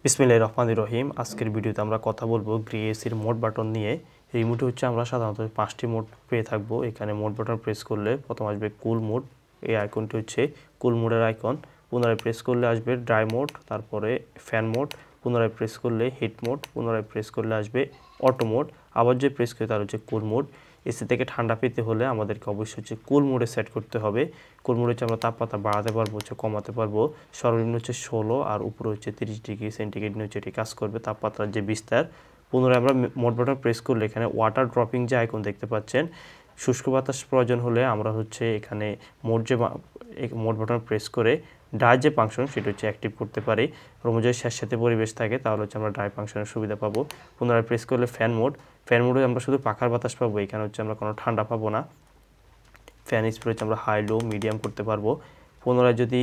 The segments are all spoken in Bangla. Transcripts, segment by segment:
বিসমিল্লাহির রহমানির রহিম। আজকের ভিডিওতে আমরা কথা বলবো গ্রে এসির মোড বাটন নিয়ে। এই মোডে হচ্ছে আমরা সাধারণত 5টি মোড পেয়ে থাকবো। এখানে মোড বাটন প্রেস করলে প্রথম আসবে কুল মোড। এই আইকনটি হচ্ছে কুল মোডের আইকন। পুনরায় প্রেস করলে আসবে ড্রাই মোড, তারপরে ফ্যান মোড। পুনরায় প্রেস করলে হিট মোড। পুনরায় প্রেস করলে আসবে অটো মোড। আবার যে প্রেস করে তার হচ্ছে কুল মোড। এসি থেকে ঠান্ডা পেতে হলে আমাদেরকে অবশ্যই হচ্ছে কুল মোডে সেট করতে হবে। কুল মোডে হচ্ছে আমরা তাপমাত্রা বাড়াতে পারবো, হচ্ছে কমাতে পারবো। সর্বনিম্ন হচ্ছে 16 আর উপরে হচ্ছে 30 ডিগ্রি সেন্টিগ্রেড নিচে এটি কাজ করবে তাপমাত্রার যে বিস্তার। পুনরায় আমরা মোড বাটন প্রেস করলে এখানে ওয়াটার ড্রপিং যে আইকন দেখতে পাচ্ছেন, শুষ্ক বাতাস প্রয়োজন হলে আমরা হচ্ছে এখানে মোড বাটন প্রেস করে ড্রাই যে ফাংশন সেটা হচ্ছে অ্যাক্টিভ করতে পারি। রুমে যদি স্যাঁতসেঁতে পরিবেশ থাকে তাহলে হচ্ছে আমরা ড্রাই ফাংশনের সুবিধা পাবো। পুনরায় প্রেস করলে ফ্যান মোড। ফ্যান মোডে আমরা শুধু পাখার বাতাস পাবো, এখানে হচ্ছে আমরা কোনো ঠান্ডা পাবো না। ফ্যান স্পিড হচ্ছে আমরা হাই লো মিডিয়াম করতে পারবো। পুনরায় যদি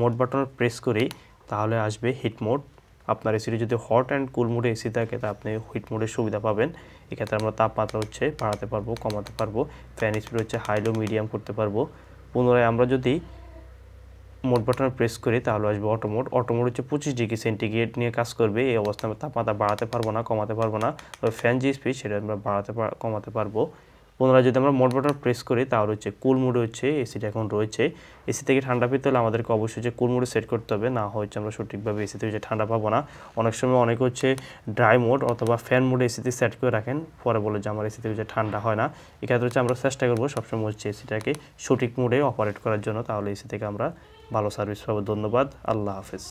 মোড বাটন প্রেস করি তাহলে আসবে হিট মোড। আপনার এসিটি যদি হট অ্যান্ড কুল মোডে এসি থাকে তা আপনি হিট মোডের সুবিধা পাবেন। এক্ষেত্রে আমরা তাপমাত্রা হচ্ছে বাড়াতে পারবো, কমাতে পারবো। ফ্যান স্পিড হচ্ছে হাই লো মিডিয়াম করতে পারবো। পুনরায় আমরা যদি মোড বাটন প্রেস করি তাহলে আসবে অটো মোড। অটো মোড হচ্ছে 25 ডিগ্রি সেন্টিগ্রেড নিয়ে কাজ করবে। এই অবস্থায় আমরা তাপমাত্রা বাড়াতে পারবো না, কমাতে পারবো না। তবে ফ্যান যে স্পিড সেটা আমরা কমাতে পারবো। পুনরায় যদি আমরা মোড বাটন প্রেস করি তাহলে হচ্ছে কুল মোডে হচ্ছে এসিটা এখন রয়েছে। এসি থেকে ঠান্ডা পেতে হলে আমাদেরকে অবশ্যই যে কুল মোডে সেট করতে হবে, না হচ্ছে আমরা সঠিকভাবে এসি থেকে ঠান্ডা পাবো না। অনেক সময় অনেকে হচ্ছে ড্রাই মোড অথবা ফ্যান মোডে এসিতে সেট করে রাখেন, পরে বলে যে আমার এসি থেকে ঠান্ডা হয় না। এক্ষেত্রে হচ্ছে আমরা চেষ্টা করবো সবসময় হচ্ছে এসিটাকে সঠিক মোডে অপারেট করার জন্য, তাহলে এসি থেকে আমরা ভালো সার্ভিস পাবো। ধন্যবাদ। আল্লাহ হাফেজ।